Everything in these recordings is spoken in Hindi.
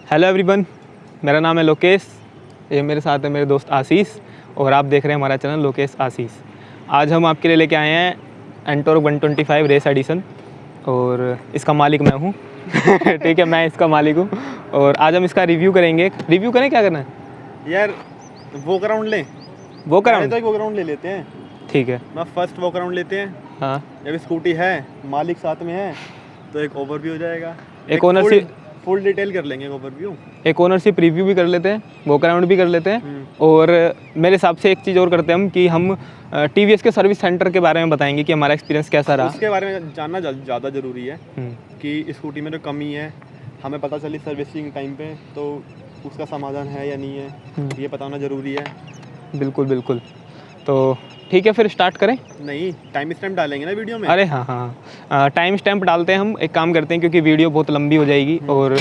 हेलो एवरीवन, मेरा नाम है लोकेश। ये मेरे साथ है मेरे दोस्त आशीष और आप देख रहे हैं हमारा चैनल लोकेश आशीष। आज हम आपके लिए लेके आए हैं एंटोर्क 125 रेस एडिशन और इसका मालिक मैं हूँ। ठीक है, मैं इसका मालिक हूँ और आज हम इसका रिव्यू करेंगे। रिव्यू करें, क्या करना है यार? वॉक अराउंड लें, वॉक अराउंड? तो एक वॉक अराउंड ले लेते हैं। ठीक है, मैं फर्स्ट वॉक अराउंड लेते हैं। हाँ। जब स्कूटी है, मालिक साथ में है, तो एक ओवरव्यू हो जाएगा। एक ओनरशिप, फुल डिटेल कर लेंगे ओवरव्यू। एक ओनरशिप रिव्यू भी कर लेते हैं, वॉक अराउंड भी कर लेते हैं और मेरे हिसाब से एक चीज़ और करते हैं हम कि हम TVS के सर्विस सेंटर के बारे में बताएंगे कि हमारा एक्सपीरियंस कैसा रहा। उसके बारे में जानना ज़्यादा ज़रूरी है कि स्कूटी में जो कमी है हमें पता चली सर्विसिंग टाइम पे, तो उसका समाधान है या नहीं है, ये पता होना ज़रूरी है। बिल्कुल बिल्कुल। तो ठीक है, फिर स्टार्ट करें। नहीं, टाइम स्टैम्प डालेंगे ना वीडियो में? अरे हाँ, टाइम स्टैम्प डालते हैं हम। एक काम करते हैं, क्योंकि वीडियो बहुत लंबी हो जाएगी और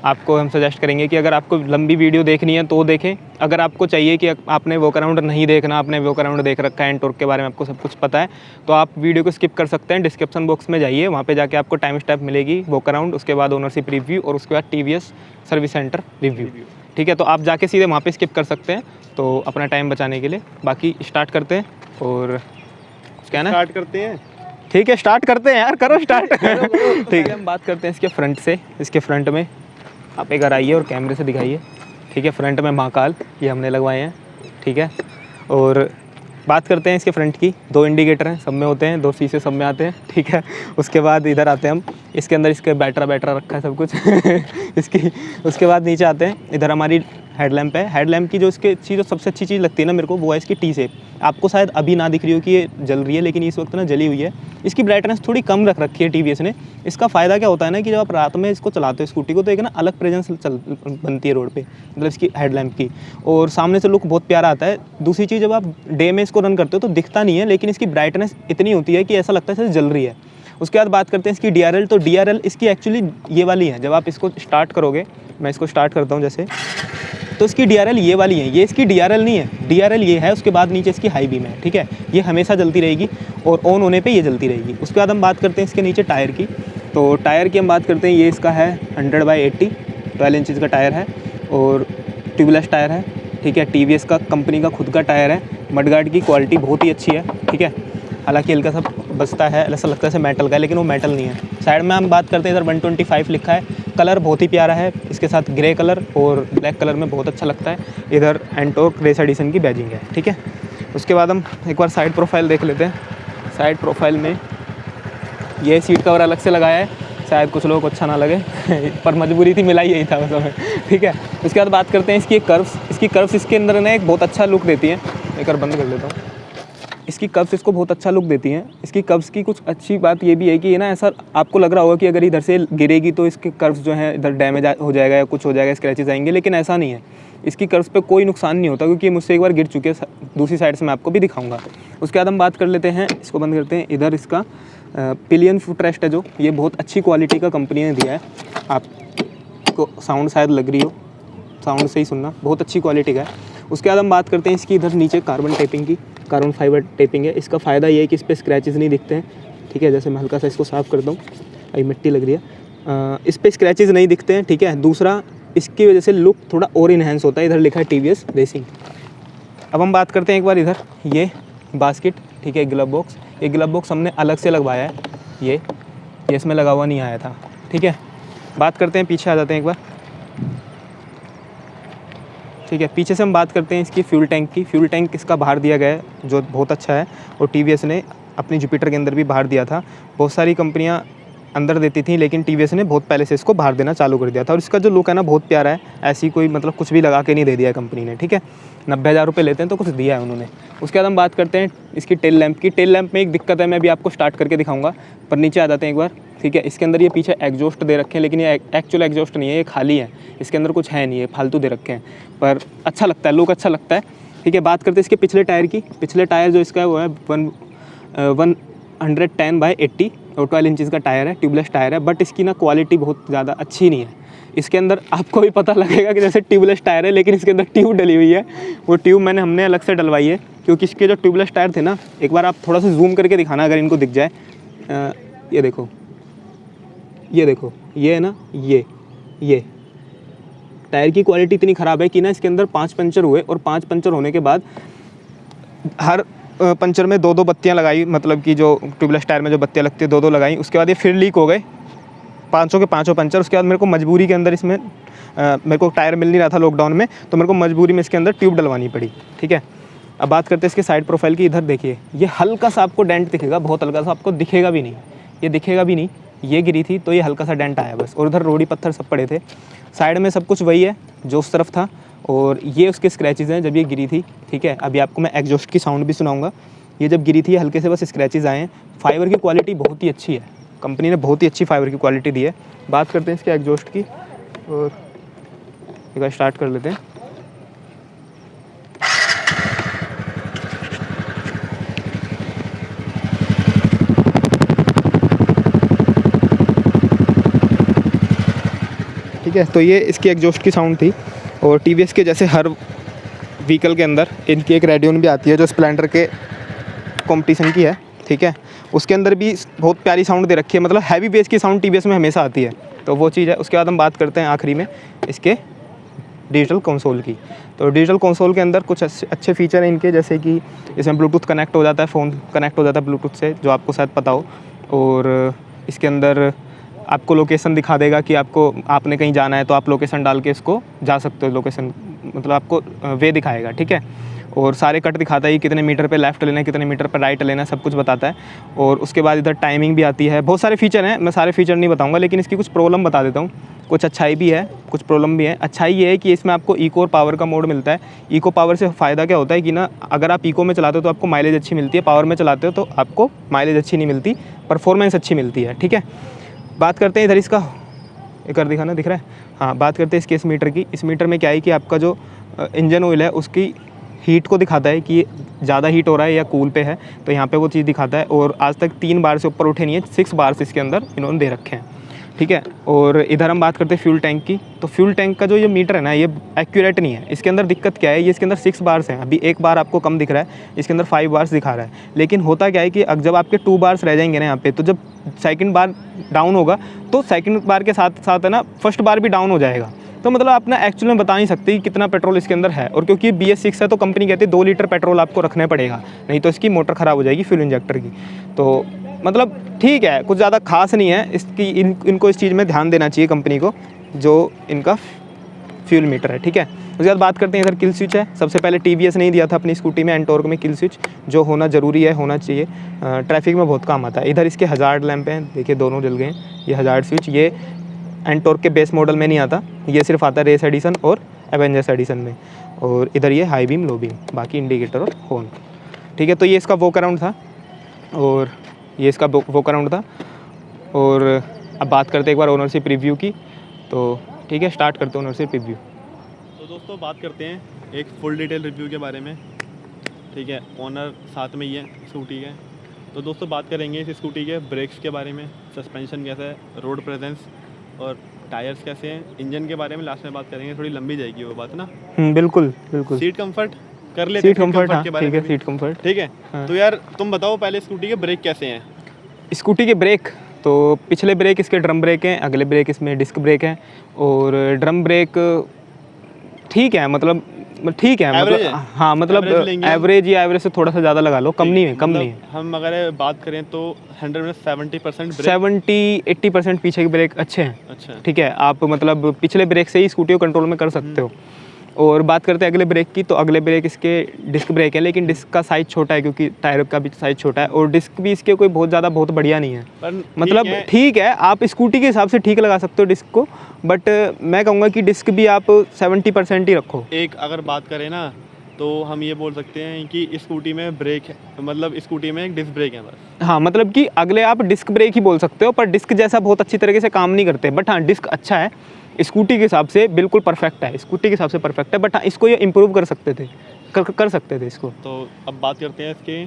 आपको हम सजेस्ट करेंगे कि अगर आपको लंबी वीडियो देखनी है तो देखें। अगर आपको चाहिए कि आपने वॉक अराउंड नहीं देखना, आपने वॉक अराउंड देख रखा है, एंटोर्क के बारे में आपको सब कुछ पता है, तो आप वीडियो को स्किप कर सकते हैं। डिस्क्रिप्शन बॉक्स में जाइए, वहाँ पे जाके आपको टाइम स्टैम्प मिलेगी, वॉक अराउंड, उसके बाद ओनरशिप रिव्यू और उसके बाद TVS सर्विस सेंटर रिव्यू। ठीक है, तो आप जाके सीधे वहाँ पे स्किप कर सकते हैं, तो अपना टाइम बचाने के लिए। बाकी स्टार्ट करते हैं और क्या ना, स्टार्ट करते हैं। ठीक है, स्टार्ट करते हैं यार, करो स्टार्ट। ठीक है, हम बात करते हैं इसके फ्रंट से। इसके फ्रंट में आप एक बार आइए और कैमरे से दिखाइए। ठीक है, फ्रंट में महाकाल ये हमने लगवाए हैं। ठीक है, और बात करते हैं इसके फ्रंट की। 2 इंडिकेटर हैं, सब में होते हैं, 2 शीशे सब में आते हैं। ठीक है, उसके बाद इधर आते हैं हम, इसके अंदर इसके बैटरा रखा है सब कुछ। इसकी उसके बाद नीचे आते हैं, इधर हमारी हेडलैम्प है। हेडलैम्प की जो इसके जो सबसे अच्छी चीज़ लगती है ना मेरे को, वो है इसकी टी शेप। आपको शायद अभी ना दिख रही हो कि ये जल रही है, लेकिन इस वक्त ना जली हुई है। इसकी ब्राइटनेस थोड़ी कम रख रखी है TVS ने। इसका फ़ायदा क्या होता है ना कि जब आप रात में इसको चलाते हो स्कूटी को, तो एक ना अलग प्रेजेंस बनती है रोड पे, मतलब इसकी हेडलैम्प की, और सामने से लुक बहुत प्यारा आता है। दूसरी चीज़, जब आप डे में इसको रन करते हो तो दिखता नहीं है, लेकिन इसकी ब्राइटनेस इतनी होती है कि ऐसा लगता है जैसे जल रही है। उसके बाद बात करते हैं इसकी DRL। तो DRL इसकी एक्चुअली ये वाली है। जब आप इसको स्टार्ट करोगे, मैं इसको स्टार्ट करता हूँ जैसे, तो इसकी DRL ये वाली है। ये इसकी DRL नहीं है, DRL ये है। उसके बाद नीचे इसकी हाई बीम है। ठीक है, ये हमेशा जलती रहेगी और ऑन होने पे ये जलती रहेगी। उसके बाद हम बात करते हैं इसके नीचे टायर की। तो टायर की हम बात करते हैं, ये इसका है 100/80, 12 इंचज़ का टायर है और ट्यूबलेस टायर है। ठीक है, TVS का कंपनी का खुद का टायर है। मडगार्ड की क्वालिटी बहुत ही अच्छी है। ठीक है, हालांकि हल्का सा बसता है, ऐसा लगता है जैसे मेटल का है, लेकिन वो मेटल नहीं है। साइड में हम बात करते हैं, इधर 125 लिखा है। कलर बहुत ही प्यारा है, इसके साथ ग्रे कलर और ब्लैक कलर में बहुत अच्छा लगता है। इधर एंटोर्क रेस एडिशन की बैजिंग है। ठीक है, उसके बाद हम एक बार साइड प्रोफाइल देख लेते हैं। साइड प्रोफाइल में ये सीट कवर अलग से लगाया है, शायद कुछ लोगों को अच्छा ना लगे, पर मजबूरी थी, मिला ही यही था उस समय। ठीक है, उसके बाद बात करते हैं इसकी कर्व्स। इसकी कर्व्स इसके अंदर ना एक बहुत अच्छा लुक देती है। एक बार बंद कर लेता हूँ। इसकी कर्व्स इसको बहुत अच्छा लुक देती हैं। इसकी कर्व्स की कुछ अच्छी बात ये भी है कि ये ना, ऐसा आपको लग रहा होगा कि अगर इधर से गिरेगी तो इसके कर्व्स जो हैं इधर डैमेज हो जाएगा या कुछ हो जाएगा, स्क्रैचेस आएंगे, लेकिन ऐसा नहीं है। इसकी कर्व्स पे कोई नुकसान नहीं होता, क्योंकि ये मुझसे एक बार गिर चुके हैं। दूसरी साइड से मैं आपको भी दिखाऊंगा। उसके बाद हम बात कर लेते हैं, इसको बंद करते हैं। इधर इसका पिलियन फुटरेस्ट है, जो ये बहुत अच्छी क्वालिटी का कंपनी ने दिया है। आपको साउंड शायद लग रही हो, साउंड से ही सुनना, बहुत अच्छी क्वालिटी का है। उसके बाद हम बात करते हैं इसकी इधर नीचे कार्बन टेपिंग की। कार्बन फाइबर टेपिंग है। इसका फ़ायदा ये है कि इस पर स्क्रैचेस नहीं दिखते हैं। ठीक है, जैसे मैं हल्का सा इसको साफ़ करता हूँ, अभी मिट्टी लग रही है, इस पर स्क्रैचेस नहीं दिखते हैं। ठीक है, दूसरा, इसकी वजह से लुक थोड़ा और इन्हेंस होता है। इधर लिखा है TVS रेसिंग। अब हम बात करते हैं एक बार इधर, ये बास्केट। ठीक है, ग्लव बॉक्स। ये ग्लव बॉक्स हमने अलग से लगवाया है, ये इसमें लगा हुआ नहीं आया था। ठीक है, बात करते हैं, पीछे आ जाते हैं एक बार। ठीक है, पीछे से हम बात करते हैं इसकी फ्यूल टैंक की। फ्यूल टैंक इसका बाहर दिया गया है, जो बहुत अच्छा है, और TVS ने अपनी जुपिटर के अंदर भी बाहर दिया था। बहुत सारी कंपनियां अंदर देती थी, लेकिन TVS ने बहुत पहले से इसको बाहर देना चालू कर दिया था। और इसका जो लुक है ना, बहुत प्यारा है। ऐसी कोई मतलब कुछ भी लगा के नहीं दे दिया है कंपनी ने। ठीक है, 90,000 रुपये लेते हैं तो कुछ दिया है उन्होंने। उसके बाद हम बात करते हैं इसकी टेल लैंप की। टेल लैंप में एक दिक्कत है, मैं भी आपको स्टार्ट करके दिखाऊंगा, पर नीचे आ जाते हैं एक बार। ठीक है, इसके अंदर ये पीछे एग्जॉस्ट दे रखे हैं, लेकिन ये एक्चुअल एग्जॉस्ट नहीं है, ये खाली है। इसके अंदर कुछ है नहीं, है फालतू दे रखे हैं, पर अच्छा लगता है, लुक अच्छा लगता है। ठीक है, बात करते हैं इसके पिछले टायर की। पिछले टायर जो इसका है वो है 110/80 और 12 इंचज़ का टायर है, ट्यूबलेस टायर है। बट इसकी ना क्वालिटी बहुत ज़्यादा अच्छी नहीं है। इसके अंदर आपको भी पता लगेगा कि जैसे ट्यूबलेस टायर है, लेकिन इसके अंदर ट्यूब डली हुई है। वो ट्यूब हमने अलग से डलवाई है, क्योंकि इसके जो ट्यूबलेस टायर थे ना, एक बार आप थोड़ा सा जूम करके दिखाना अगर इनको दिख जाए। ये देखो, ये देखो, ये है ना, ये टायर की क्वालिटी इतनी ख़राब है कि ना इसके अंदर 5 पंचर हुए और 5 पंचर होने के बाद हर पंचर में 2-2 बत्तियां लगाई, मतलब कि जो ट्यूबलेस टायर में जो बत्तियां लगती है 2-2 लगाई। उसके बाद ये फिर लीक हो गए 500 के 500 पंचर। उसके बाद मेरे को मजबूरी के अंदर इसमें मेरे को टायर मिल नहीं रहा था लॉकडाउन में, तो मेरे को मजबूरी में इसके अंदर ट्यूब डलवानी पड़ी। ठीक है, अब बात करते हैं इसके साइड प्रोफाइल की। इधर देखिए, ये हल्का सा आपको डेंट दिखेगा, बहुत हल्का सा, आपको दिखेगा भी नहीं, ये दिखेगा भी नहीं। ये गिरी थी तो ये हल्का सा डेंट आया बस, और उधर रोड़ी पत्थर सब पड़े थे। साइड में सब कुछ वही है जो उस तरफ था, और ये उसके स्क्रैचेज़ हैं जब ये गिरी थी। ठीक है, अभी आपको मैं एग्जॉस्ट की साउंड भी सुनाऊंगा। ये जब गिरी थी हल्के से बस स्क्रैचेज़ आए हैं। फाइबर की क्वालिटी बहुत ही अच्छी है, कंपनी ने बहुत ही अच्छी फाइबर की क्वालिटी दी है। बात करते हैं इसके एग्जॉस्ट की, और एक बार स्टार्ट कर लेते हैं। ठीक है, तो ये इसकी एग्जॉस्ट की साउंड थी। और टीवीएस के जैसे हर व्हीकल के अंदर इनकी एक रेडियन भी आती है जो स्प्लेंडर के कंपटीशन की है। ठीक है, उसके अंदर भी बहुत प्यारी साउंड दे रखी है, मतलब हैवी बेस की साउंड टीवीएस में हमेशा आती है, तो वो चीज़ है। उसके बाद हम बात करते हैं आखिरी में इसके डिजिटल कंसोल की। तो डिजिटल कंसोल के अंदर कुछ अच्छे फीचर हैं इनके, जैसे कि इसमें ब्लूटूथ कनेक्ट हो जाता है, फ़ोन कनेक्ट हो जाता है ब्लूटूथ से, जो आपको शायद पता हो। और इसके अंदर आपको लोकेशन दिखा देगा कि आपने कहीं जाना है तो आप लोकेशन डाल के इसको जा सकते हो, लोकेशन मतलब आपको वे दिखाएगा। ठीक है, और सारे कट दिखाता है कि कितने मीटर पे लेफ़्ट लेना है, कितने मीटर पे राइट लेना है, सब कुछ बताता है। और उसके बाद इधर टाइमिंग भी आती है। बहुत सारे फीचर हैं, मैं सारे फीचर नहीं बताऊंगा, लेकिन इसकी कुछ प्रॉब्लम बता देता हूँ। कुछ अच्छाई भी है, कुछ प्रॉब्लम भी है। अच्छाई ये है कि इसमें आपको इको और पावर का मोड मिलता है। इको पावर से फ़ायदा क्या होता है कि ना, अगर आप इको में चलाते हो तो आपको माइलेज अच्छी मिलती है, पावर में चलाते हो तो आपको माइलेज अच्छी नहीं मिलती, परफॉर्मेंस अच्छी मिलती है। ठीक है, बात करते हैं इधर इसका, एक कर दिखाना दिख रहा है, हाँ। बात करते हैं इसके इस मीटर की। इस मीटर में क्या है कि आपका जो इंजन ऑयल है उसकी हीट को दिखाता है कि ज़्यादा हीट हो रहा है या कूल पे है, तो यहाँ पे वो चीज़ दिखाता है। और आज तक 3 बार से ऊपर उठे नहीं है, 6 बार से इसके अंदर इन्होंने दे रखे हैं। ठीक है, और इधर हम बात करते हैं फ्यूल टैंक की। तो फ्यूल टैंक का जो ये मीटर है ना, ये एक्यूरेट नहीं है। इसके अंदर दिक्कत क्या है, ये इसके अंदर 6 बार्स हैं, अभी 1 बार आपको कम दिख रहा है, इसके अंदर 5 बार्स दिखा रहा है। लेकिन होता क्या है कि जब आपके 2 बार्स रह जाएंगे ना यहाँ पे, तो जब सेकंड बार डाउन होगा तो सेकंड बार के साथ साथ है ना फर्स्ट बार भी डाउन हो जाएगा। तो मतलब आप ना एक्चुअल में बता नहीं सकते कि कितना पेट्रोल इसके अंदर है। और क्योंकि BS6 है तो कंपनी कहती है 2 लीटर पेट्रोल आपको रखना पड़ेगा, नहीं तो इसकी मोटर ख़राब हो जाएगी फ्यूल इंजेक्टर की। तो मतलब ठीक है, कुछ ज़्यादा खास नहीं है इसकी। इनको इस चीज़ में ध्यान देना चाहिए कंपनी को, जो इनका फ्यूल मीटर है। ठीक है, उसके बाद बात करते हैं इधर किल स्विच है। सबसे पहले TVS नहीं दिया था अपनी स्कूटी में एंटॉर्क में किल स्विच, जो होना ज़रूरी है, होना चाहिए, ट्रैफिक में बहुत काम आता है। इधर इसके हज़ार्ड लैंप हैं, देखिए दोनों जल गए हैं। ये हज़ार्ड स्विच ये एंटॉर्क के बेस मॉडल में नहीं आता, ये सिर्फ आता है रेस एडिशन और एवेंजर्स एडिशन में। और इधर ये हाई बीम लो बीम, बाकी इंडिकेटर और हॉर्न। ठीक है, तो ये इसका वॉक अराउंड था, और ये इसका वॉक अराउंड था। और अब बात करते हैं एक बार ओनरशिप रिव्यू की। तो ठीक है, स्टार्ट करते हैं ओनरशिप रिव्यू। तो दोस्तों बात करते हैं एक फुल डिटेल रिव्यू के बारे में। ठीक है, ओनर साथ में ही है स्कूटी के। तो दोस्तों बात करेंगे इस स्कूटी के ब्रेक्स के बारे में, सस्पेंशन कैसा है, रोड प्रेजेंस और टायर्स कैसे हैं। इंजन के बारे में लास्ट में बात करेंगे, थोड़ी लंबी जाएगी वो बात ना। बिल्कुल बिल्कुल। सीट कंफर्ट कर लेते हैं, सीट कंफर्ट के बारे ठीक है, में। सीट कंफर्ट ठीक है, हाँ। तो यार तुम बताओ पहले स्कूटी के ब्रेक कैसे हैं। स्कूटी के ब्रेक, तो पिछले ब्रेक इसके ड्रम ब्रेक हैं, अगले ब्रेक इसमें डिस्क ब्रेक है। और ड्रम ब्रेक ठीक है, मतलब ठीक है, मतलब हाँ, मतलब एवरेज या एवरेज से थोड़ा सा ज़्यादा लगा लो, कम नहीं है, कम नहीं है। हम अगर बात करें तो 170% 70-80% पीछे के ब्रेक अच्छे हैं। अच्छा, ठीक है, आप मतलब पिछले ब्रेक से ही स्कूटी को कंट्रोल में कर सकते हो। और बात करते हैं अगले ब्रेक की, तो अगले ब्रेक इसके डिस्क ब्रेक है, लेकिन डिस्क का साइज़ छोटा है क्योंकि टायर का भी साइज़ छोटा है, और डिस्क भी इसके कोई बहुत बढ़िया नहीं है। मतलब ठीक है, आप स्कूटी के हिसाब से ठीक लगा सकते हो डिस्क को, बट मैं कहूँगा कि डिस्क भी आप 70% ही रखो। एक अगर बात करें ना, तो हम ये बोल सकते हैं कि स्कूटी में ब्रेक है, मतलब स्कूटी में एक डिस्क ब्रेक है बस। हाँ, मतलब कि अगले आप डिस्क ब्रेक ही बोल सकते हो, पर डिस्क जैसा बहुत अच्छी तरीके से काम नहीं करते। बट हाँ, डिस्क अच्छा है, स्कूटी के हिसाब से बिल्कुल परफेक्ट है, स्कूटी के हिसाब से परफेक्ट है। बट हाँ, इसको ये इम्प्रूव कर सकते थे, कर सकते थे इसको। तो अब बात करते हैं इसके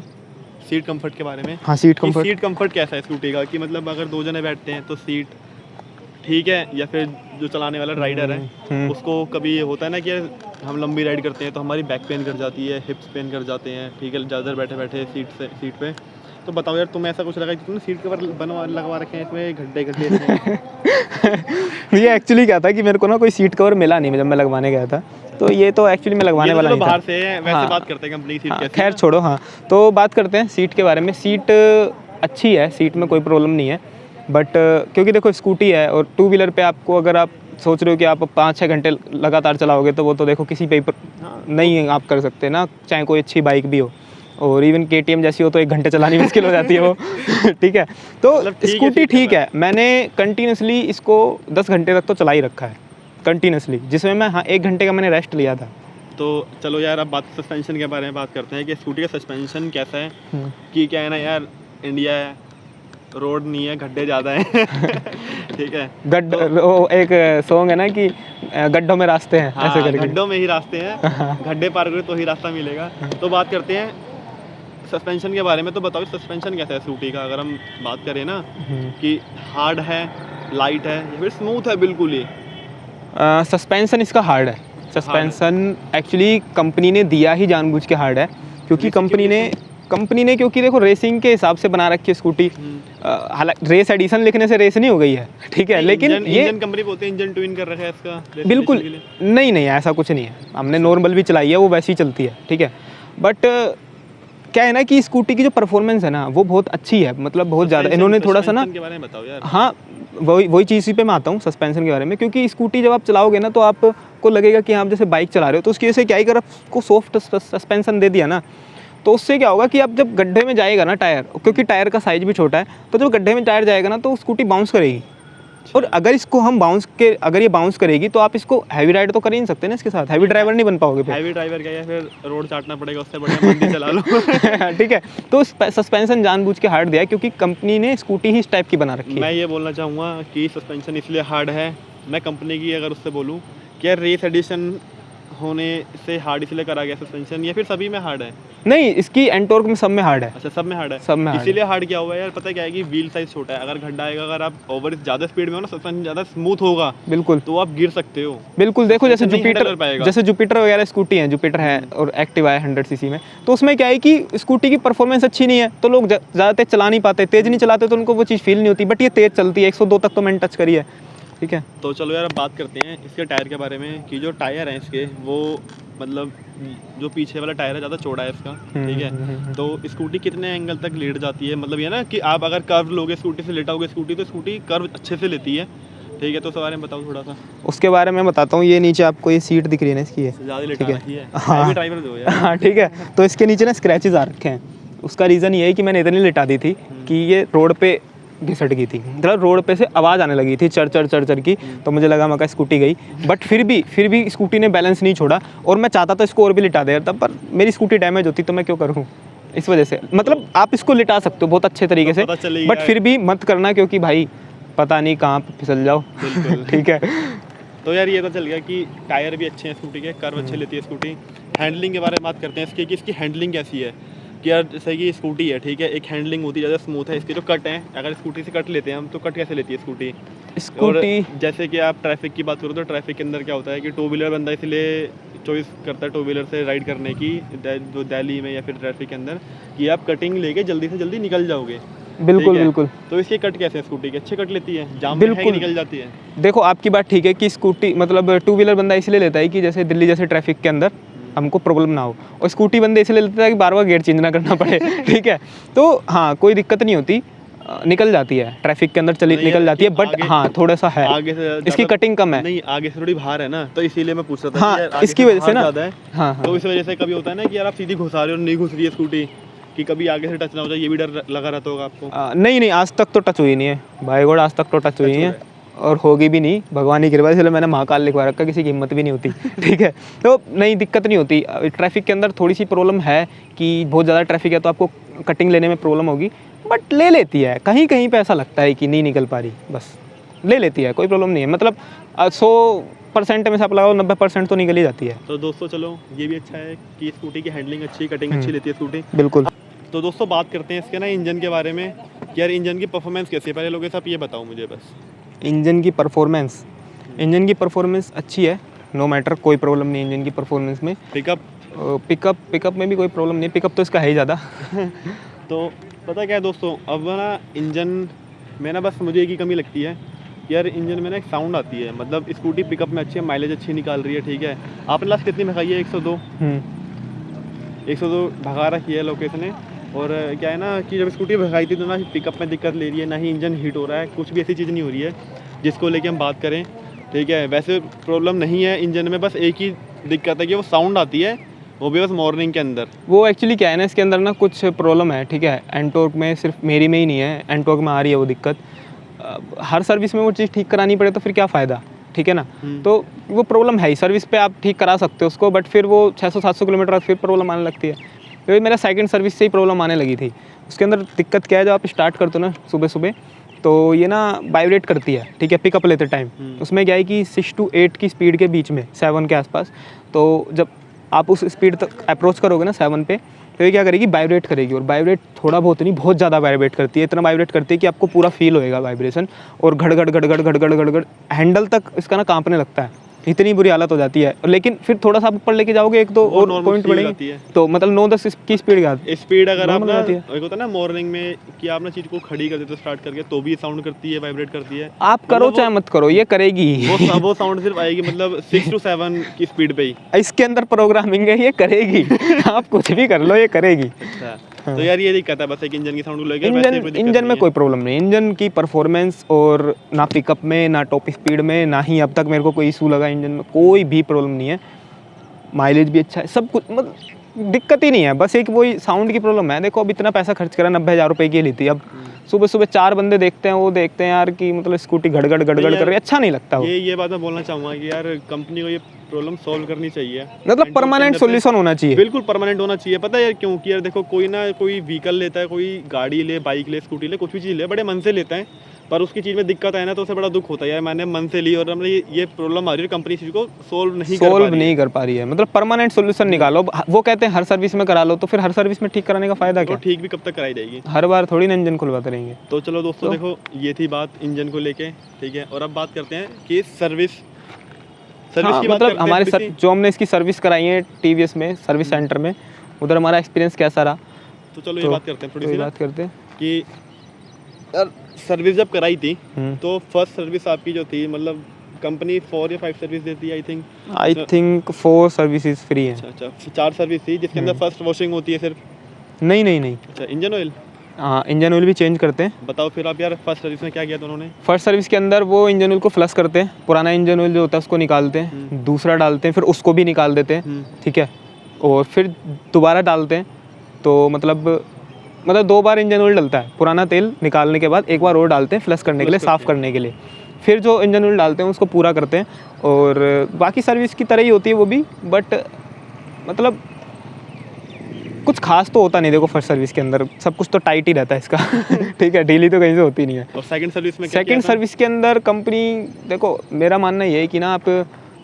सीट कंफर्ट के बारे में। हाँ, सीट कंफर्ट कैसा है स्कूटी का, कि मतलब अगर 2 जने बैठते हैं तो सीट ठीक है, या फिर जो चलाने वाला राइडर है उसको कभी ये होता है ना कि हम लंबी राइड करते हैं तो हमारी बैक पेन कर जाती है, हिप्स पेन कर जाते हैं। ठीक है, ज़्यादा बैठे बैठे सीट पे, तो बताओ यार, तुम्हें ऐसा कुछ लगा कि तुमने सीट कवर लगवा रखे हैं इसमें गड्ढे गड्ढे ये एक्चुअली क्या था कि मेरे को ना कोई सीट कवर मिला नहीं जब मैं लगवाने गया था, तो ये तो एक्चुअली मैं लगवाने वाला नहीं था। बाहर से है, वैसे हाँ, बात करते हैं कंपनी सीट हाँ, कैसी खैर है। छोड़ो। हाँ, तो बात करते हैं सीट के बारे में। सीट अच्छी है, सीट में कोई प्रॉब्लम नहीं है, बट क्योंकि देखो स्कूटी है और टू व्हीलर पे आपको अगर आप सोच रहे हो कि आप 5-6 घंटे लगातार चलाओगे तो वो तो देखो किसी पे नहीं आप कर सकते ना, चाहे कोई अच्छी बाइक भी हो, और इवन KTM जैसी हो तो 1 घंटे चलानी मुश्किल हो जाती है वो। ठीक है, तो मतलब ठीक है, स्कूटी ठीक है ठीक है। मैंने कंटिन्यूसली इसको 10 घंटे तक तो चला ही रखा है कंटिन्यूसली, जिसमें मैं हाँ 1 घंटे का मैंने रेस्ट लिया था। तो चलो यार, अब बात सस्पेंशन के बारे में बात करते हैं कि स्कूटी का सस्पेंशन कैसा है। कि क्या है ना यार, इंडिया है, रोड नहीं है, गड्ढे ज़्यादा हैं। ठीक है, वो एक सॉन्ग है ना कि गड्ढों में रास्ते हैं, हाँ, ऐसे करके। गड्ढों में ही रास्ते हैं, गड्ढे पार करो तो ही रास्ता मिलेगा। तो बात करते हैं सस्पेंशन के बारे में। तो बताओ सस्पेंशन कैसा है स्कूटी का, अगर हम बात करें ना कि हार्ड है, लाइट है या फिर स्मूथ है बिल्कुल ही। सस्पेंशन इसका हार्ड है। सस्पेंशन एक्चुअली कंपनी ने दिया ही जानबूझ के हार्ड है, क्योंकि कंपनी ने क्योंकि देखो रेसिंग के हिसाब से बना रखी है स्कूटी। हालांकि रेस एडिशन लिखने से रेस नहीं हो गई है, ठीक है, लेकिन ये इंजन कंपनी बोलते हैं इंजन ट्विन कर रखा है इसका। बिल्कुल नहीं ऐसा कुछ नहीं है। हमने नॉर्मल भी चलाई है, वो वैसी ही चलती है, ठीक है। बट क्या है ना कि स्कूटी की जो परफॉर्मेंस है ना वो बहुत अच्छी है, मतलब बहुत ज़्यादा। इन्होंने थोड़ा सा ना के बारे में बताओ यार। हाँ, वही चीज़ पे मैं आता हूँ सस्पेंशन के बारे में, क्योंकि स्कूटी जब आप चलाओगे ना तो आपको लगेगा कि आप जैसे बाइक चला रहे हो, तो उसकी वजह से क्या ही अगर आपको सॉफ्ट सस्पेंशन दे दिया ना, तो उससे क्या होगा कि आप जब गड्ढे में जाएगा ना टायर, क्योंकि टायर का साइज भी छोटा है, तो जब गड्ढे में टायर जाएगा ना तो स्कूटी बाउंस करेगी। और अगर इसको हम अगर ये बाउंस करेगी तो आप इसको हैवी राइड तो कर ही नहीं सकते ना, इसके साथ हैवी ड्राइवर नहीं बन पाओगे। हैवी ड्राइवर क्या है, फिर रोड चाटना पड़ेगा, उससे बढ़िया मंदी चला लो। ठीक है, तो सस्पेंशन जानबूझ के हार्ड दिया है क्योंकि कंपनी ने स्कूटी ही इस टाइप की बना रखी है। मैं ये बोलना चाहूँगा कि सस्पेंशन इसलिए हार्ड है, मैं कंपनी की अगर उससे बोलूँ, क्या रेस एडिशन होने से हार्ड इसलिए करा गया सस्पेंशन, या फिर सभी में हार्ड है? नहीं, इसकी एंटॉर्क में सब में हार्ड है। अच्छा, सब में हार्ड है। सब में इसीलिए हार्ड क्या हुआ है यार, पता है क्या है कि व्हील साइज छोटा है, अगर गड्ढा आएगा, अगर आप ओवर ज़्यादा स्पीड में हो ना, सस्पेंशन ज़्यादा स्मूथ होगा बिल्कुल, तो आप गिर सकते हो। बिल्कुल। देखो जैसे जुपिटर जुपिटर वगैरह स्कूटी है, जुपिटर है और एक्टिवा है 100 सीसी में, तो उसमें क्या है कि स्कूटी की परफॉर्मेंस अच्छी नहीं है, तो लोग ज़्यादा तेज चला नहीं पाते, तेज नहीं चलाते तो उनको वो चीज़ फील नहीं होती। बट ये तेज चलती है, 102 तक तो मैंने टच करी है, ठीक है। तो चलो यार, अब बात करते हैं इसके टायर के बारे में कि जो टायर हैं इसके, वो मतलब जो पीछे वाला टायर है ज़्यादा चौड़ा है इसका, ठीक है। तो स्कूटी कितने एंगल तक लेट जाती है, मतलब ये ना कि आप अगर कर्व लोगे स्कूटी से, लेटाओगे स्कूटी, तो स्कूटी कर्व अच्छे से लेती है, ठीक है। तो उसके बारे में बताओ थोड़ा सा। उसके बारे में बताता हूँ। ये नीचे आपको ये सीट दिख रही है ना इसकी, ज़्यादा लेटा रखी है। हाँ, ड्राइवर दो यार। हाँ, ठीक है। तो इसके नीचे ना स्क्रैचेस आ रखे हैं। उसका रीज़न ये है कि मैंने इतनी लिटा दी थी कि ये रोड पे घिसट गई थी, मतलब रोड पे से आवाज़ आने लगी थी चढ़ चढ़ की, तो मुझे लगा मैं स्कूटी गई। बट फिर भी स्कूटी ने बैलेंस नहीं छोड़ा, और मैं चाहता था इसको और भी लिटा दे तब, पर मेरी स्कूटी डैमेज होती तो मैं क्यों करूँ, इस वजह से। मतलब आप इसको लिटा सकते हो बहुत अच्छे तरीके से, बट फिर भी मत करना, क्योंकि भाई पता नहीं कहाँ फिसल जाओ। ठीक है। तो यार ये तो चल गया कि टायर भी अच्छे हैं स्कूटी के, कर्व अच्छे लेती है स्कूटी। हैंडलिंग के बारे में बात करते हैं इसकी, कि इसकी हैंडलिंग कैसी है। कि यार जैसे कि स्कूटी है, ठीक है, एक हैंडलिंग होती है ज़्यादा स्मूथ है। इसके जो कट हैं, अगर स्कूटी से कट लेते हैं हम, तो कट कैसे लेती है स्कूटी? और जैसे कि आप ट्रैफिक की बात करो तो ट्रैफिक के अंदर क्या होता है कि टू व्हीलर बंदा इसलिए चॉइस करता है टू व्हीलर से राइड करने की, जो दिल्ली में या फिर ट्रैफिक के अंदर, कि आप कटिंग लेके जल्दी से जल्दी निकल जाओगे। बिल्कुल। तो इसके कट कैसे है स्कूटी के, अच्छे कट लेती है, जाम में है कि निकल जाती है? देखो आपकी बात ठीक है कि स्कूटी मतलब टू व्हीलर बंदा इसलिए लेता है कि जैसे दिल्ली जैसे ट्रैफिक के अंदर हमको प्रॉब्लम ना हो, और स्कूटी बंदे इसलिए लेता है कि बार बार गेयर चेंज ना करना पड़े। ठीक है, तो हाँ कोई दिक्कत नहीं होती, निकल जाती है ट्रैफिक के अंदर निकल जाती है। बट हाँ थोड़ा सा है आगे से, इसकी कटिंग कम है। नहीं, आगे से थोड़ी बाहर है ना, तो इसीलिए मैं पूछ रहा था। हाँ, इसकी वजह से ना ज़्यादा है। हाँ, तो इस वजह से कभी होता है ना कि यार आप सीधी घुसा रहे हो, नहीं घुस रही है स्कूटी, कि कभी आगे से टच ना हो जाए, ये भी डर लगा रहता होगा आपको? नहीं, आज तक तो टच हुई नहीं है भाई गॉड, आज तक तो टच हुई है, और होगी भी नहीं, भगवान की कृपा से। इसलिए मैंने महाकाल लिखवा रखा, किसी की हिम्मत भी नहीं होती। ठीक है, तो नहीं, दिक्कत नहीं होती। ट्रैफिक के अंदर थोड़ी सी प्रॉब्लम है कि बहुत ज़्यादा ट्रैफिक है तो आपको कटिंग लेने में प्रॉब्लम होगी, बट ले लेती है। कहीं कहीं पे ऐसा लगता है कि नहीं निकल पा रही, बस ले लेती है, कोई प्रॉब्लम नहीं है। मतलब 100% में से आप लगाओ 90% तो निकल ही जाती है। तो दोस्तों चलो, ये भी अच्छा है कि स्कूटी की हैंडलिंग अच्छी, कटिंग अच्छी लेती है स्कूटी। बिल्कुल। तो दोस्तों बात करते हैं इसके ना इंजन के बारे में, कि यार इंजन की परफॉर्मेंस कैसी है। पहले लोग साहब ये बताओ मुझे बस। इंजन की परफॉर्मेंस अच्छी है, नो मैटर, कोई प्रॉब्लम नहीं इंजन की परफॉर्मेंस में। पिकअप में भी कोई प्रॉब्लम नहीं, पिकअप तो इसका है ही ज़्यादा। तो पता क्या है दोस्तों, अब ना इंजन में ना बस मुझे एक ही कमी लगती है यार, इंजन में ना एक साउंड आती है। मतलब स्कूटी पिकअप में अच्छी है, माइलेज अच्छी निकाल रही है, ठीक है। आपने लास्ट कितनी भगाई है? 102 102 भगा रखी है लोकेशन ने। और क्या है ना कि जब स्कूटी भगाई थी तो ना पिकअप में दिक्कत ले रही है, ना ही इंजन हीट हो रहा है, कुछ भी ऐसी चीज़ नहीं हो रही है जिसको लेके हम बात करें, ठीक है। वैसे प्रॉब्लम नहीं है इंजन में, बस एक ही दिक्कत है कि वो साउंड आती है, वो भी बस मॉर्निंग के अंदर। वो एक्चुअली क्या है ना, इसके अंदर ना कुछ प्रॉब्लम है, ठीक है। एंटॉर्क में सिर्फ मेरी में ही नहीं है, एंटॉर्क में आ रही है वो दिक्कत। हर सर्विस में वो चीज़ ठीक करानी पड़े तो फिर क्या फ़ायदा, ठीक है ना। तो वो प्रॉब्लम है ही, सर्विस पे आप ठीक करा सकते हो उसको, बट फिर वो 600-700 किलोमीटर बाद फिर प्रॉब्लम आने लगती है। तो मेरा सेकंड सर्विस से ही प्रॉब्लम आने लगी थी। उसके अंदर दिक्कत क्या है, जब आप स्टार्ट करते हो ना सुबह सुबह, तो ये ना वाइब्रेट करती है, ठीक है, पिकअप लेते टाइम। उसमें क्या है कि 6 to 8 की स्पीड के बीच में, 7 के आसपास, तो जब आप उस स्पीड तक अप्रोच करोगे ना 7 पे, तो ये क्या करेगी, वाइब्रेट करेगी। और वाइब्रेट थोड़ा बहुत नहीं, बहुत ज़्यादा वाइब्रेट करती है। इतना वाइब्रेट करती है कि आपको पूरा फील होएगा वाइब्रेशन, और घड़-घड़ घड़-घड़ घड़-घड़ घड़-घड़ हैंडल तक इसका ना कांपने लगता है। इतनी बुरी हालत हो जाती है। लेकिन फिर थोड़ा सा ऊपर लेके जाओगे, एक दो और पॉइंट बढ़ेंगे, तो मतलब 9-10 की स्पीड अगर आप normal ना, आती है। एक होता है ना मॉर्निंग में कि आप ना चीज़ को खड़ी कर देते हो स्टार्ट करके, तो भी साउंड करती है, वाइब्रेट करती है। आप करो मतलब चाहे मत करो, ये करेगी। वो साउंड सिर्फ आएगी मतलब 6 to 7 की स्पीड पे ही। इसके अंदर प्रोग्रामिंग है, ये करेगी। आप कुछ भी कर लो, ये करेगी। अच्छा, तो यार ये दिक्कत है बस एक इंजन की साउंड को लेकर। वैसे कोई दिक्कत इंजन नहीं में है। कोई प्रॉब्लम नहीं, इंजन की परफॉर्मेंस और ना पिकअप में, ना टॉप स्पीड में, ना ही अब तक मेरे को कोई इशू लगा इंजन में, कोई भी प्रॉब्लम नहीं है। माइलेज भी अच्छा है, सब कुछ मतलब दिक्कत ही नहीं है। बस एक वही साउंड की प्रॉब्लम है। देखो अब इतना पैसा खर्च करा, 90,000 रुपये की ली थी। अब सुबह सुबह 4 बंदे देखते हैं, वो देखते हैं यार कि मतलब स्कूटी गड़गड़ गड़गड़ कर रही है, अच्छा नहीं लगता वो। ये बात मैं बोलना चाहूँगा कि यार कंपनी को ये प्रॉब्लम सॉल्व करनी चाहिए, मतलब परमानेंट सॉल्यूशन होना चाहिए। बिल्कुल परमानेंट होना चाहिए। पता है यार क्यों? कि यार देखो, कोई ना कोई व्हीकल लेता है, कोई गाड़ी ले, बाइक ले, स्कूटी ले, कुछ भी चीज़ ले, बड़े मन से लेता है, पर उसकी चीज़ में दिक्कत आए ना तो उसे बड़ा दुख होता है यार, मैंने मन से ली और हमने ये प्रॉब्लम आ रही है, कंपनी चीज़ को सोल्व नहीं कर पा रही है। मतलब परमानेंट सॉल्यूशन निकालो। वो कहते हैं हर सर्विस में करा लो, तो फिर हर सर्विस में ठीक कराने का फायदा तो क्या? ठीक भी कब तक कराई जाएगी? हर बार थोड़ी ना इंजन खुलवाते रहेंगे। तो चलो दोस्तों, देखो ये थी बात इंजन को लेके, ठीक है। और अब बात करते हैं कि सर्विस की बात मतलब करते हैं हमारे जो हमने इसकी सर्विस कराई है टीवीएस में सर्विस सेंटर में, उधर हमारा एक्सपीरियंस कैसा रहा। तो चलो ये बात करते हैं थोड़ी सी बात करते हैं कि यार सर्विस जब कराई थी तो फर्स्ट सर्विस आपकी जो थी, मतलब कंपनी 4 या 5 सर्विस देती है आई थिंक 4 सर्विसेज फ्री हैं। अच्छा, 4 सर्विस थी जिसके अंदर फर्स्ट वॉशिंग होती है सिर्फ? नहीं। अच्छा, इंजन ऑयल? हाँ, इंजन ऑयल भी चेंज करते हैं। बताओ फिर आप यार, फर्स्ट सर्विस में क्या किया था उन्होंने? फर्स्ट सर्विस के अंदर वो इंजन ऑयल को फ्लश करते हैं, पुराना इंजन ऑयल जो होता है उसको निकालते हैं, दूसरा डालते हैं, फिर उसको भी निकाल देते हैं, ठीक है, और फिर दोबारा डालते हैं। तो मतलब 2 बार इंजन ऑयल डलता है, पुराना तेल निकालने के बाद एक बार और डालते हैं फ्लश करने के लिए, साफ़ करने के लिए। फिर जो इंजन ऑयल डालते हैं उसको पूरा करते हैं, और बाकी सर्विस की तरह ही होती है वो भी, बट मतलब कुछ खास तो होता नहीं। देखो फर्स्ट सर्विस के अंदर सब कुछ तो टाइट ही रहता है इसका। ठीक है, ढीली तो कहीं से होती नहीं है। और सेकंड सर्विस में क्या सेकंड सर्विस के अंदर कंपनी, देखो मेरा मानना ये है कि ना, आप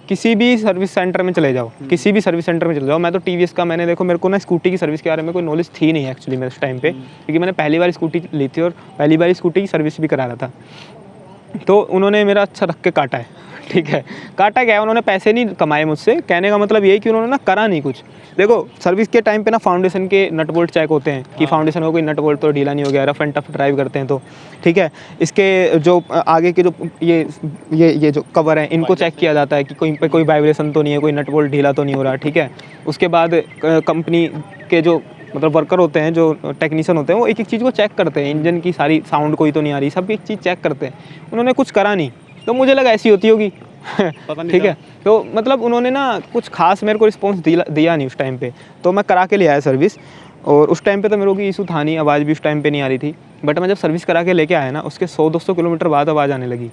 किसी भी सर्विस सेंटर में चले जाओ, किसी भी सर्विस सेंटर में चले जाओ। मैं तो टीवीएस का, मैंने देखो मेरे को ना स्कूटी की सर्विस के बारे में कोई नॉलेज थी नहीं एक्चुअली मेरे उस टाइम पे, क्योंकि मैंने पहली बार स्कूटी ली थी और पहली बार स्कूटी की सर्विस भी करा रहा था। तो उन्होंने मेरा अच्छा रख के काटा है, ठीक है। काटा क्या है, उन्होंने पैसे नहीं कमाए मुझसे। कहने का मतलब ये है कि उन्होंने ना करा नहीं कुछ। देखो सर्विस के टाइम पे ना फाउंडेशन के नट बोल्ट चेक होते हैं कि फाउंडेशन में कोई नट बोल्ट तो ढीला नहीं हो गया, रफ एंड टफ ड्राइव करते हैं तो, ठीक है। इसके जो आगे के जो ये जो कवर है, इनको चेक किया जाता है कि कोई वाइब्रेशन तो नहीं है, कोई नट बोल्ट ढीला तो नहीं हो रहा, ठीक है। उसके बाद कंपनी के जो मतलब वर्कर होते हैं, जो टेक्नीशियन होते हैं, वो एक एक चीज़ को चेक करते हैं, इंजन की सारी साउंड कोई तो नहीं आ रही, सब एक चीज़ चेक करते हैं। उन्होंने कुछ करा नहीं, तो मुझे लगा ऐसी होती होगी। ठीक है, तो मतलब उन्होंने ना कुछ खास मेरे को रिस्पॉन्स दिया नहीं उस टाइम पे। तो मैं करा के ले आया सर्विस, और उस टाइम पे तो मेरे को कोई इशू था नहीं, आवाज़ भी उस टाइम पे नहीं आ रही थी। बट मैं जब सर्विस करा के लेके आया ना, उसके 100-200 किलोमीटर बाद आवाज़ आने लगी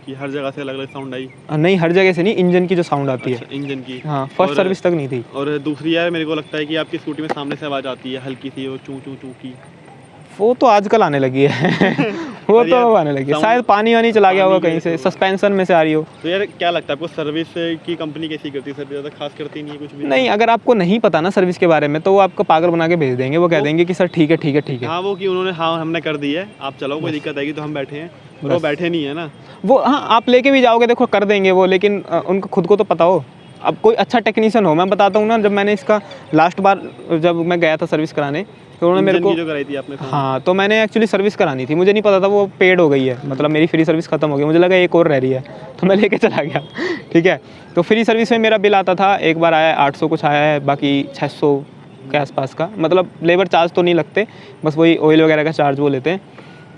कि हर जगह से अलग अलग साउंड आई? नहीं, हर जगह से नहीं, इंजन की जो साउंड आती है इंजन की। हाँ, फर्स्ट सर्विस तक नहीं थी। और दूसरी यार, मेरे को लगता है कि आपकी स्कूटी में सामने से आवाज़ आती है हल्की सी, वो चू चू चू की। वो तो आजकल आने लगी है। वो तो आने लगी है, शायद पानी वानी चला गया होगा कहीं से, सस्पेंशन में से आ रही हो। तो यार क्या लगता है आपको, सर्विस की कंपनी कैसी करती है? सर्विस ज़्यादा खास करती नहीं है कुछ भी? नहीं, अगर आपको नहीं पता ना सर्विस के बारे में, तो वो आपको पागल बना के भेज देंगे। वो कह देंगे कि सर ठीक है ठीक है ठीक है। हाँ, वो कि उन्होंने हाँ हमने कर दी है, आप चलो, कोई दिक्कत आएगी तो हम बैठे हैं, और वो बैठे नहीं है ना। वो हाँ, आप लेके भी जाओगे, देखो कर देंगे वो, लेकिन उनको खुद को तो पता हो। अब कोई अच्छा टेक्नीशियन हो, मैं बताता हूँ ना, जब मैंने इसका लास्ट बार जब मैं गया था सर्विस कराने, तो उन्होंने मेरे इंजन को की जो कराई थी आपने? हाँ, तो मैंने एक्चुअली सर्विस करानी थी, मुझे नहीं पता था वो पेड हो गई है, मतलब मेरी फ्री सर्विस खत्म हो गई, मुझे लगा एक और रह रही है, तो मैं लेके चला गया। ठीक है, तो फ्री सर्विस में मेरा बिल आता था, एक बार आया 800 कुछ आया है, बाकी 600 के आसपास का, मतलब लेबर चार्ज तो नहीं लगते, बस वही ऑयल वगैरह का चार्ज वो लेते हैं।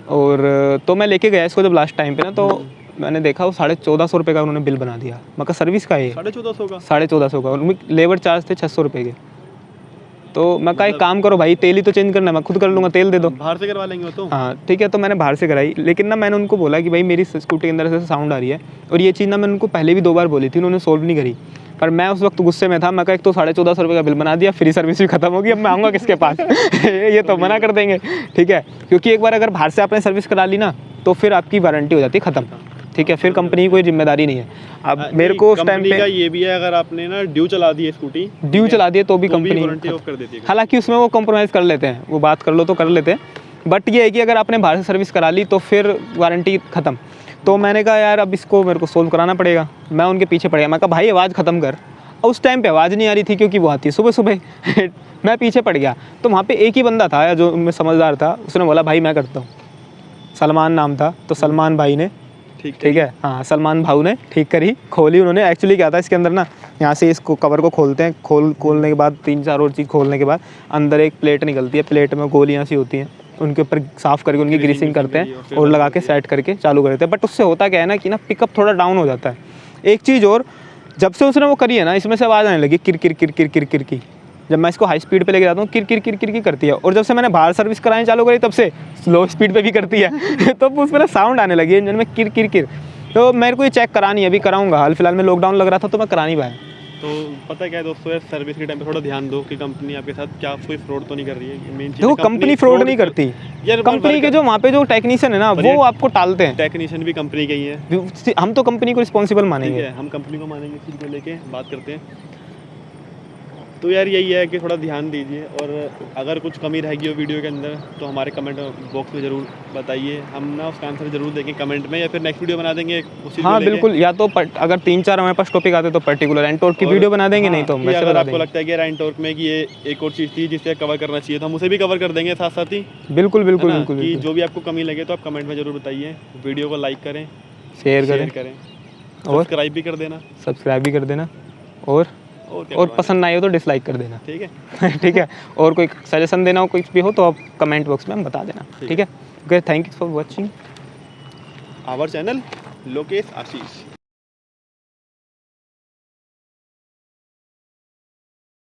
और तो मैं लेके गया इसको जब लास्ट टाइम पे ना, तो मैंने देखा वो 1450 रुपये का उन्होंने बिल बना दिया। मैं कहा सर्विस का है 1450 का? 1450 का, उनमें लेबर चार्ज थे 600 रुपये के। तो मैं कहा एक काम करो भाई, तेल ही तो चेंज करना है, मैं खुद कर लूँगा, तेल दे दो। बाहर से करवा लेंगे वो तो। हाँ ठीक है, तो मैंने बाहर से कराई, लेकिन ना मैंने उनको बोला कि भाई मेरी स्कूटी के अंदर से साउंड आ रही है, और ये चीज़ ना मैंने उनको पहले भी 2 बार बोली थी, उन्होंने सोल्व नहीं करी। पर मैं उस वक्त गुस्से में था, मैं कहा एक तो 1450 रुपये का बिल बना दिया, फ्री सर्विस भी खत्म होगी, अब मैं आऊँगा किसके पास? ये तो मना कर देंगे। ठीक है, क्योंकि एक बार अगर बाहर से आपने सर्विस करा ली ना, तो फिर आपकी वारंटी हो जाती है ख़त्म। ठीक है, फिर कंपनी की कोई जिम्मेदारी नहीं है। अब मेरे को उस टाइम कंपनी का पे ये भी है, अगर आपने ना ड्यू चला दी है स्कूटी, ड्यू चला दिए तो भी कंपनी वारंटी ऑफ कर देती है। हालांकि उसमें वो कॉम्प्रोमाइज़ कर लेते हैं, वो बात कर लो तो कर लेते हैं, बट ये है कि अगर आपने बाहर से सर्विस करा ली तो फिर वारंटी ख़त्म। तो मैंने कहा यार अब इसको मेरे को सोल्व कराना पड़ेगा, मैं उनके पीछे पड़ गया, मैं कहा भाई आवाज़ ख़त्म कर। और उस टाइम पे आवाज़ नहीं आ रही थी क्योंकि वो आती है सुबह सुबह। मैं पीछे पड़ गया, तो वहाँ पे एक ही बंदा था जो मैं समझदार था, उसने बोला भाई मैं करता हूँ, सलमान नाम था, तो सलमान भाई ने ठीक है, हाँ सलमान भाऊ ने ठीक करी, खोली उन्होंने। एक्चुअली क्या था इसके अंदर ना, यहाँ से इसको कवर को खोलते हैं, खोलने के बाद 3-4 और चीज़ खोलने के बाद अंदर एक प्लेट निकलती है, प्लेट में गोलियाँ सी होती हैं, उनके ऊपर साफ़ करके उनकी ग्रीसिंग करते हैं और लगा के सेट करके चालू कर देते हैं। बट उससे होता क्या है ना कि ना पिकअप थोड़ा डाउन हो जाता है। एक चीज़ और, जब से उसने वो करी है ना, इसमें से आवाज़ आने लगी किर किर किर किर किर किर की। जब मैं इसको हाई स्पीड पे लेके जाता हूँ किर किर किर किर की करती है, और जब से मैंने बाहर सर्विस करानी चालू करी तब से स्लो स्पीड पे भी करती है। तो उसमें ना साउंड आने लगी है इंजन में किर किर किर। तो मेरे को ये चेक करानी है, अभी कराऊंगा, हाल फिलहाल में लॉकडाउन लग रहा था तो मैं करा नहीं पाया। तो पता क्या है दोस्तों, यार सर्विस के टाइम पे थोड़ा ध्यान दो कि कंपनी आपके साथ क्या कोई फ्रॉड तो नहीं कर रही है। मेन चीज़ देखो कंपनी फ्रॉड नहीं करती यार, कंपनी के जो वहाँ पे जो टेक्नीशियन है ना वो आपको टालते हैं। टेक्नीशियन भी कंपनी के ही है, हम तो कंपनी को रिस्पॉन्सिबल ठीक मानेंगे। है, हम कंपनी को मानेंगे, इस चीज़ को लेके बात करते हैं। तो यार यही है कि थोड़ा ध्यान दीजिए, और अगर कुछ कमी रहेगी हो वीडियो के अंदर तो हमारे कमेंट बॉक्स में ज़रूर बताइए, हम ना उसका आंसर ज़रूर देंगे कमेंट में, या फिर नेक्स्ट वीडियो बना देंगे उसी हाँ बिल्कुल, या तो अगर 3-4 हमारे पास टॉपिक आते तो पर्टिकुलर एंटोर्क की वीडियो बना देंगे, नहीं तो कि वैसे अगर बता आपको देंगे। लगता है कि एंटोर्क में कि ये एक और चीज़ थी जिसे कवर करना चाहिए, तो हम उसे भी कवर कर देंगे साथ साथ ही। बिल्कुल बिल्कुल है ना? बिल्कुल कि बिल्कुल। जो भी आपको कमी लगे तो आप कमेंट में ज़रूर बताइए, वीडियो को लाइक करें, शेयर शेयर करें, करें, और सब्सक्राइब भी कर देना, सब्सक्राइब भी कर देना, और क्या पसंद ना आए हो तो डिसलाइक कर देना। ठीक है। ठीक है, और कोई सजेशन देना हो कुछ भी हो तो आप कमेंट बॉक्स में बता देना। ठीक है, okay, thank you for watching our channel Lokesh Ashish.